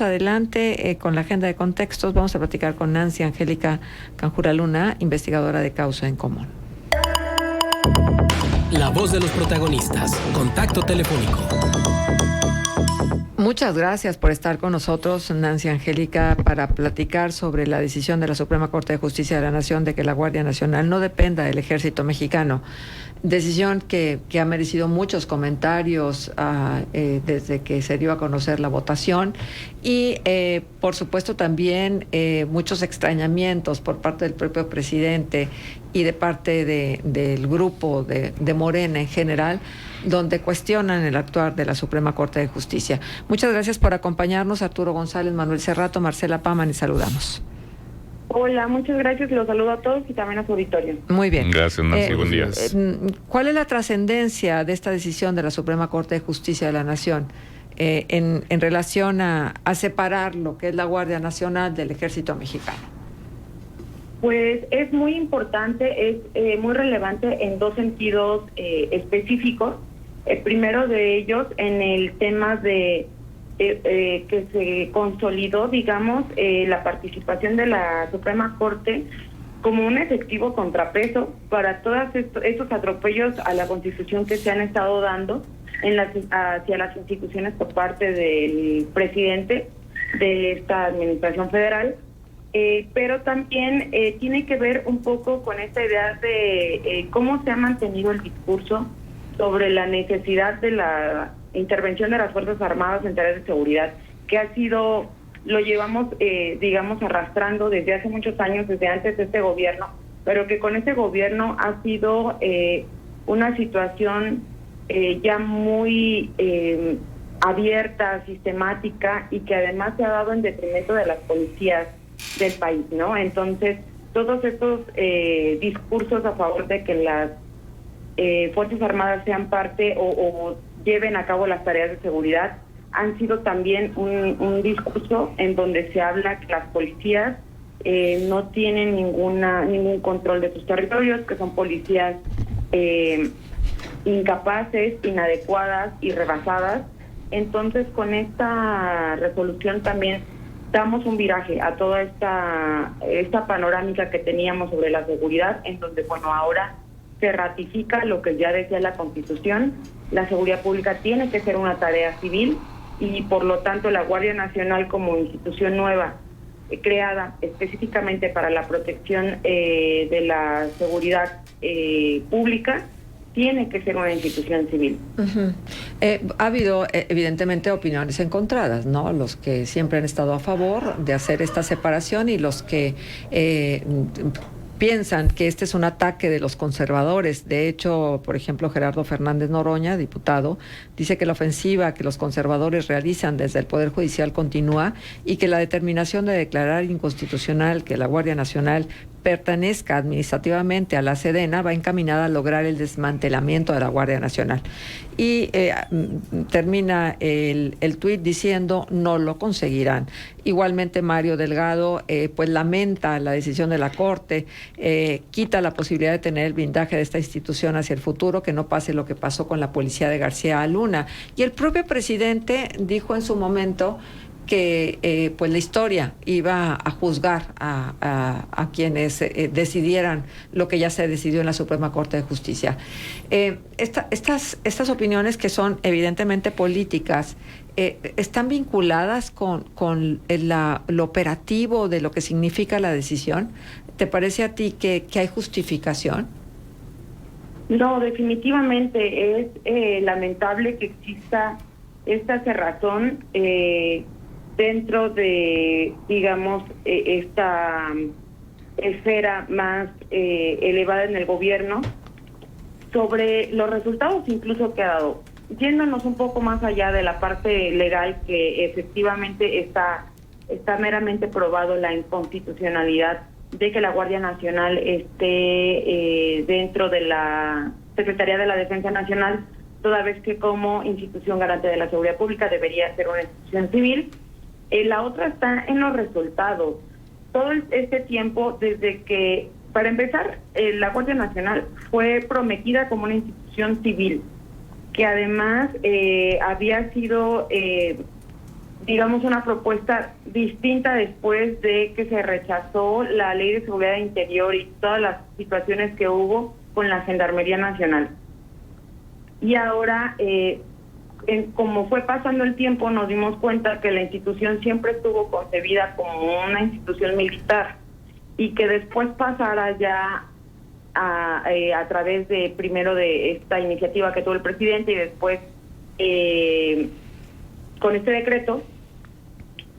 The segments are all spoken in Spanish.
Adelante con la agenda de contextos. Vamos a platicar con Nancy Angélica Canjura Luna, investigadora de Causa en Común. La voz de los protagonistas. Contacto telefónico. Muchas gracias por estar con nosotros, Nancy Angélica, para platicar sobre la decisión de la Suprema Corte de Justicia de la Nación de que la Guardia Nacional no dependa del Ejército Mexicano. Decisión que ha merecido muchos comentarios desde que se dio a conocer la votación y, por supuesto, también muchos extrañamientos por parte del propio presidente y de parte del grupo de Morena en general, donde cuestionan el actuar de la Suprema Corte de Justicia. Muchas gracias por acompañarnos, Arturo González, Manuel Cerrato, Marcela Paman, y saludamos. Hola, muchas gracias, los saludo a todos y también a su auditorio. Muy bien. Gracias, Nancy, buen día. ¿Cuál es la trascendencia de esta decisión de la Suprema Corte de Justicia de la Nación en relación a separar lo que es la Guardia Nacional del Ejército Mexicano? Pues es muy importante, es muy relevante en dos sentidos específicos. El primero de ellos en el tema de que se consolidó, digamos, la participación de la Suprema Corte como un efectivo contrapeso para todos estos atropellos a la Constitución que se han estado dando hacia las instituciones por parte del presidente de esta administración federal. Pero también tiene que ver un poco con esta idea de cómo se ha mantenido el discurso sobre la necesidad de la intervención de las Fuerzas Armadas en tareas de seguridad, que lo llevamos, digamos, arrastrando desde hace muchos años, desde antes de este gobierno, pero que con este gobierno ha sido una situación ya muy abierta, sistemática, y que además se ha dado en detrimento de las policías del país, ¿no? Entonces, todos estos discursos a favor de que las Fuerzas Armadas sean parte o lleven a cabo las tareas de seguridad han sido también un discurso en donde se habla que las policías no tienen ningún control de sus territorios, que son policías incapaces, inadecuadas y rebasadas. Entonces, con esta resolución también damos un viraje a toda esta panorámica que teníamos sobre la seguridad, en donde, bueno, ahora se ratifica lo que ya decía la Constitución. La seguridad pública tiene que ser una tarea civil y, por lo tanto, la Guardia Nacional, como institución nueva creada específicamente para la protección de la seguridad pública, tiene que ser una institución civil. Uh-huh. Ha habido evidentemente opiniones encontradas, ¿no? Los que siempre han estado a favor de hacer esta separación y los que piensan que este es un ataque de los conservadores. De hecho, por ejemplo, Gerardo Fernández Noroña, diputado, dice que la ofensiva que los conservadores realizan desde el Poder Judicial continúa y que la determinación de declarar inconstitucional que la Guardia Nacional pertenezca administrativamente a la Sedena va encaminada a lograr el desmantelamiento de la Guardia Nacional. Y termina el tuit diciendo: no lo conseguirán. Igualmente, Mario Delgado pues lamenta la decisión de la Corte, quita la posibilidad de tener el blindaje de esta institución hacia el futuro, que no pase lo que pasó con la policía de García Luna. Y el propio presidente dijo en su momento que pues la historia iba a juzgar a quienes decidieran lo que ya se decidió en la Suprema Corte de Justicia. Estas opiniones, que son evidentemente políticas, ¿están vinculadas con lo operativo de lo que significa la decisión? ¿Te parece a ti que hay justificación? No, definitivamente es lamentable que exista esta cerrazón dentro de, digamos, esta esfera más elevada en el gobierno sobre los resultados incluso que ha dado. Yéndonos un poco más allá de la parte legal, que efectivamente está meramente probado la inconstitucionalidad de que la Guardia Nacional esté dentro de la Secretaría de la Defensa Nacional, toda vez que como institución garante de la seguridad pública debería ser una institución civil. La otra está en los resultados. Todo este tiempo, desde que, para empezar, la Guardia Nacional fue prometida como una institución civil, que además había sido digamos, una propuesta distinta después de que se rechazó la Ley de Seguridad Interior y todas las situaciones que hubo con la Gendarmería Nacional. Y ahora, como fue pasando el tiempo, nos dimos cuenta que la institución siempre estuvo concebida como una institución militar y que después pasara ya a través de, primero de esta iniciativa que tuvo el presidente y después con este decreto,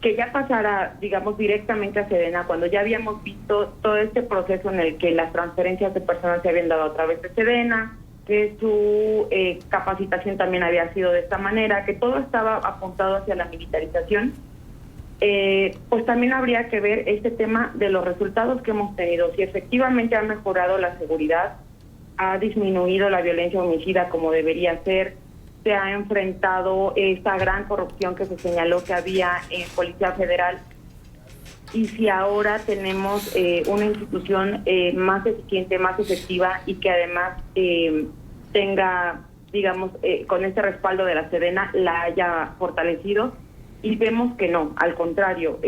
que ya pasara, digamos, directamente a Sedena, cuando ya habíamos visto todo este proceso en el que las transferencias de personas se habían dado a través de Sedena, que su capacitación también había sido de esta manera, que todo estaba apuntado hacia la militarización, pues también habría que ver este tema de los resultados que hemos tenido, si efectivamente ha mejorado la seguridad, ha disminuido la violencia homicida como debería ser, se ha enfrentado esta gran corrupción que se señaló que había en Policía Federal, y si ahora tenemos una institución más eficiente, más efectiva y que además tenga, digamos, con este respaldo de la Sedena, la haya fortalecido, y vemos que no, al contrario,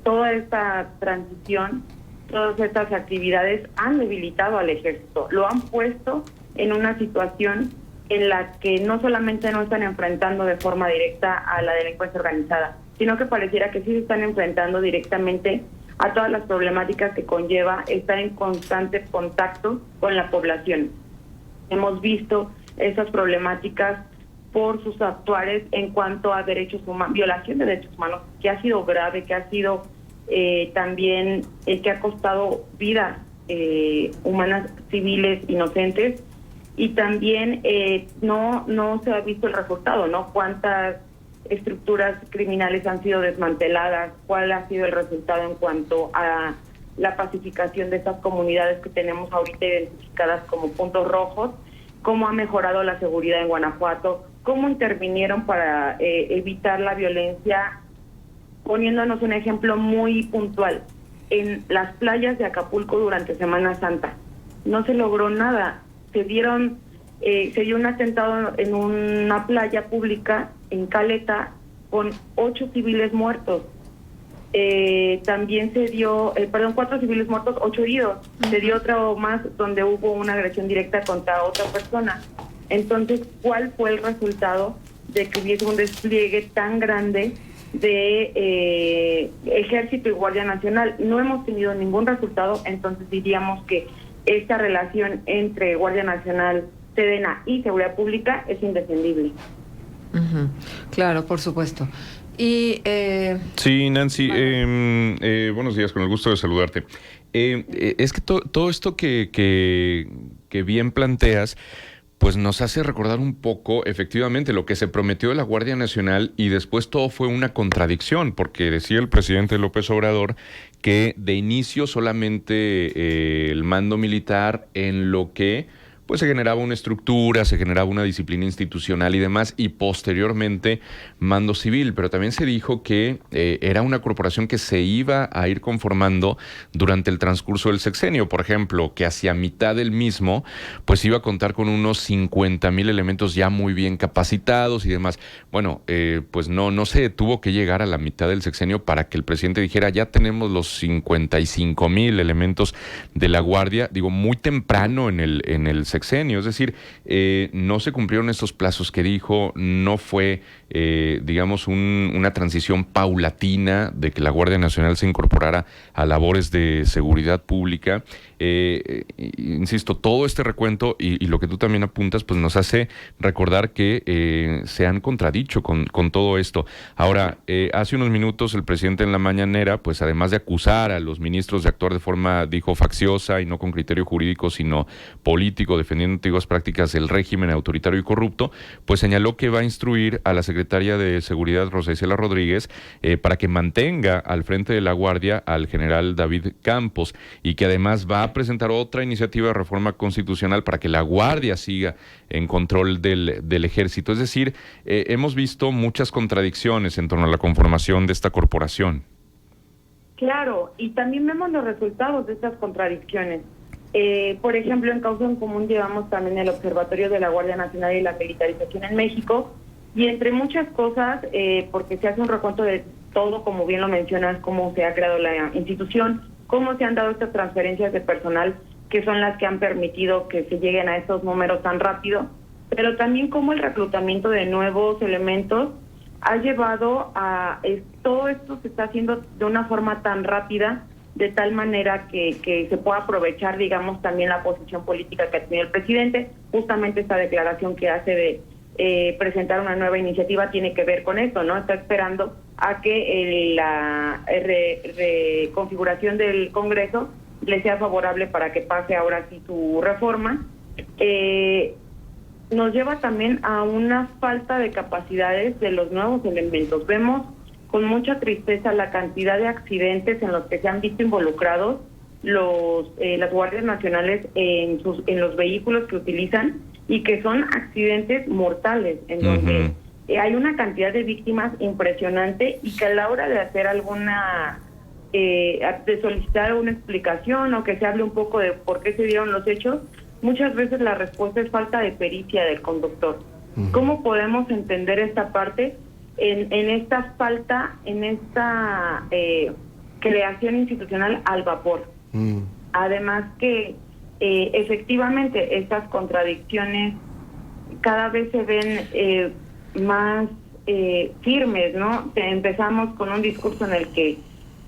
toda esta transición, todas estas actividades han debilitado al ejército, lo han puesto en una situación en la que no solamente no están enfrentando de forma directa a la delincuencia organizada, sino que pareciera que sí se están enfrentando directamente a todas las problemáticas que conlleva estar en constante contacto con la población. Hemos visto esas problemáticas por sus actuares en cuanto a derechos humanos, violación de derechos humanos, que ha sido grave, que ha sido también que ha costado vidas humanas civiles inocentes, y también no se ha visto el resultado, ¿no? Cuántas estructuras criminales han sido desmanteladas, cuál ha sido el resultado en cuanto a la pacificación de estas comunidades que tenemos ahorita identificadas como puntos rojos, cómo ha mejorado la seguridad en Guanajuato, cómo intervinieron para evitar la violencia, poniéndonos un ejemplo muy puntual. En las playas de Acapulco durante Semana Santa no se logró nada. Se dio un atentado en una playa pública en Caleta con 8 civiles muertos. También se dio, 4 civiles muertos, 8 heridos. Se dio otro más donde hubo una agresión directa contra otra persona. Entonces, ¿cuál fue el resultado de que hubiese un despliegue tan grande de Ejército y Guardia Nacional? No hemos tenido ningún resultado, entonces diríamos que esta relación entre Guardia Nacional, Sedena y Seguridad Pública es indefendible. Claro, por supuesto. Y sí, Nancy, buenos días, con el gusto de saludarte. Es que todo esto que bien planteas, pues nos hace recordar un poco, efectivamente, lo que se prometió de la Guardia Nacional, y después todo fue una contradicción, porque decía el presidente López Obrador que de inicio solamente el mando militar, en lo que pues se generaba una estructura, se generaba una disciplina institucional y demás, y posteriormente mando civil, pero también se dijo que era una corporación que se iba a ir conformando durante el transcurso del sexenio. Por ejemplo, que hacia mitad del mismo pues iba a contar con unos 50,000 elementos ya muy bien capacitados y demás. Bueno, pues no se tuvo que llegar a la mitad del sexenio para que el presidente dijera ya tenemos los 55,000 elementos de la Guardia, digo, muy temprano en el sexenio, es decir, no se cumplieron estos plazos que dijo, no fue, digamos, una transición paulatina de que la Guardia Nacional se incorporara a labores de seguridad pública. Insisto, todo este recuento y lo que tú también apuntas, pues nos hace recordar que se han contradicho con todo esto. Ahora, hace unos minutos el presidente en la mañanera, pues además de acusar a los ministros de actuar de forma, dijo, facciosa y no con criterio jurídico, sino político, defendiendo antiguas prácticas del régimen autoritario y corrupto, pues señaló que va a instruir a la secretaria de Seguridad, Rosa Isela Rodríguez, para que mantenga al frente de la Guardia al general David Campos, y que además va a presentar otra iniciativa de reforma constitucional para que la Guardia siga en control del ejército. Es decir, hemos visto muchas contradicciones en torno a la conformación de esta corporación. Claro, y también vemos los resultados de estas contradicciones. Por ejemplo, en Causa en Común llevamos también el Observatorio de la Guardia Nacional y la Militarización en México, Y entre muchas cosas, porque se hace un recuento de todo, como bien lo mencionas, cómo se ha creado la institución, cómo se han dado estas transferencias de personal, que son las que han permitido que se lleguen a estos números tan rápido, pero también cómo el reclutamiento de nuevos elementos ha llevado a... todo esto se está haciendo de una forma tan rápida, de tal manera que se pueda aprovechar, digamos, también la posición política que ha tenido el presidente. Justamente esta declaración que hace de presentar una nueva iniciativa tiene que ver con esto, ¿no? Está esperando a que la reconfiguración del Congreso le sea favorable para que pase ahora sí su reforma. Nos lleva también a una falta de capacidades de los nuevos elementos. Vemos con mucha tristeza la cantidad de accidentes en los que se han visto involucrados las guardias nacionales en los vehículos que utilizan, y que son accidentes mortales, en donde hay una cantidad de víctimas impresionante, y que a la hora de hacer alguna, de solicitar una explicación o que se hable un poco de por qué se dieron los hechos, muchas veces la respuesta es falta de pericia del conductor. ¿Cómo podemos entender esta parte en esta falta, en esta creación institucional al vapor? Además que efectivamente estas contradicciones cada vez se ven más firmes, ¿no? Empezamos con un discurso en el que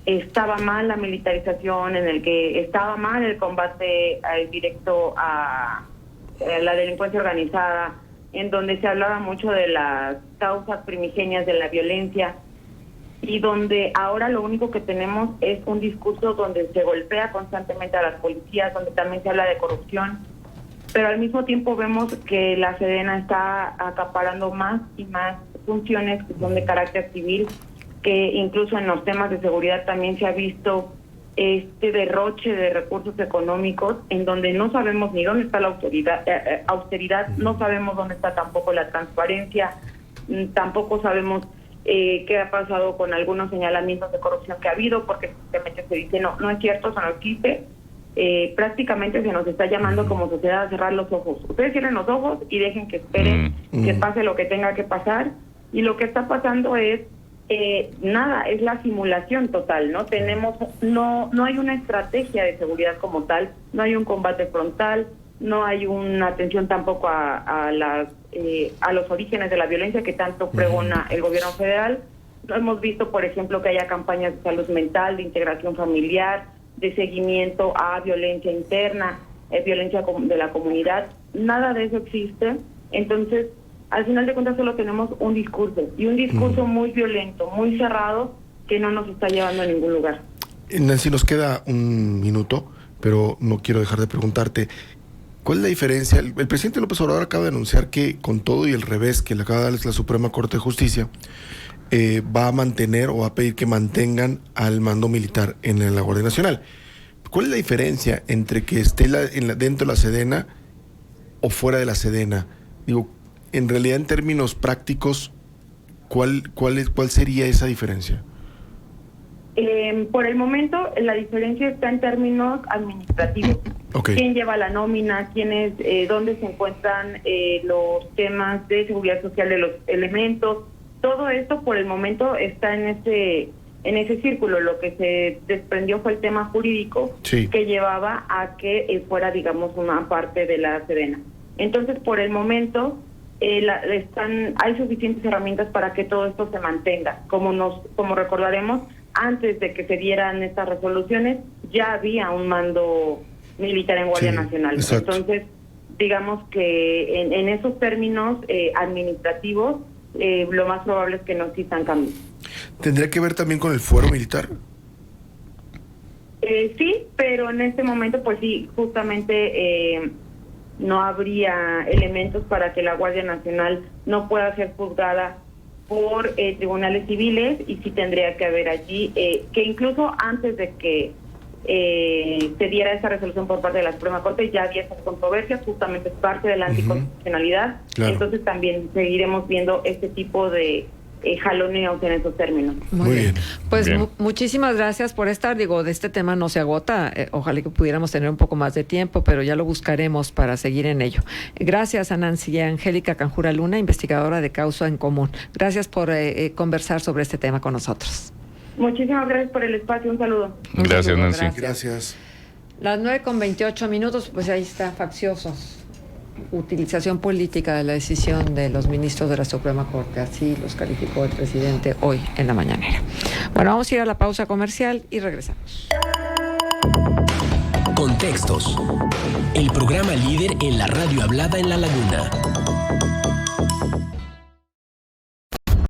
estaba mal la militarización, en el que estaba mal el combate directo a la delincuencia organizada, en donde se hablaba mucho de las causas primigenias de la violencia, y donde ahora lo único que tenemos es un discurso donde se golpea constantemente a las policías, donde también se habla de corrupción, pero al mismo tiempo vemos que la Sedena está acaparando más y más funciones que son de carácter civil, que incluso en los temas de seguridad también se ha visto este derroche de recursos económicos, en donde no sabemos ni dónde está la austeridad, no sabemos dónde está tampoco la transparencia, tampoco sabemos qué ha pasado con algunos señalamientos de corrupción que ha habido, porque simplemente se dice no es cierto, eso no existe. Prácticamente se nos está llamando como sociedad a cerrar los ojos. Ustedes cierren los ojos y dejen que esperen que pase lo que tenga que pasar, y lo que está pasando es nada, es la simulación total, ¿no? No hay una estrategia de seguridad como tal, no hay un combate frontal, no hay una atención tampoco a los orígenes de la violencia que tanto pregona el gobierno federal. No hemos visto, por ejemplo, que haya campañas de salud mental, de integración familiar, de seguimiento a violencia interna, violencia de la comunidad. Nada de eso existe. Entonces, al final de cuentas solo tenemos un discurso, y un discurso muy violento, muy cerrado, que no nos está llevando a ningún lugar. Nancy, nos queda un minuto, pero no quiero dejar de preguntarte, ¿cuál es la diferencia? El presidente López Obrador acaba de anunciar que, con todo y el revés que le acaba de dar la Suprema Corte de Justicia, va a mantener o va a pedir que mantengan al mando militar en la Guardia Nacional. ¿Cuál es la diferencia entre que esté dentro de la Sedena o fuera de la Sedena? Digo, en realidad, en términos prácticos, ¿cuál sería esa diferencia? Por el momento, la diferencia está en términos administrativos. Okay. ¿Quién lleva la nómina? ¿Dónde se encuentran los temas de seguridad social de los elementos? Todo esto, por el momento, está en ese círculo. Lo que se desprendió fue el tema jurídico, sí, que llevaba a que fuera, digamos, una parte de la Sedena. Entonces, por el momento, hay suficientes herramientas para que todo esto se mantenga. Como recordaremos, antes de que se dieran estas resoluciones, ya había un mando militar en Guardia Nacional. Exacto. Entonces, digamos que en esos términos administrativos, lo más probable es que no existan cambios. ¿Tendría que ver también con el fuero militar? Sí, pero en este momento, pues sí, justamente no habría elementos para que la Guardia Nacional no pueda ser juzgada por tribunales civiles, y sí tendría que haber allí, que incluso antes de que se diera esa resolución por parte de la Suprema Corte, ya había esas controversias, justamente es parte de la anticonstitucionalidad. Claro. Entonces también seguiremos viendo este tipo de jaloneos en esos términos. Muy bien. Pues Bien. Muchísimas gracias por estar. Digo, de este tema no se agota. Ojalá que pudiéramos tener un poco más de tiempo, pero ya lo buscaremos para seguir en ello. Gracias a Nancy Angélica Canjura Luna, investigadora de Causa en Común. Gracias por conversar sobre este tema con nosotros. Muchísimas gracias por el espacio. Un saludo. Gracias, Nancy. Gracias. Las 9:28, pues ahí está, facciosos. Utilización política de la decisión de los ministros de la Suprema Corte, así los calificó el presidente hoy en la mañanera. Bueno, vamos a ir a la pausa comercial y regresamos. Contextos. El programa líder en la radio hablada en La Laguna.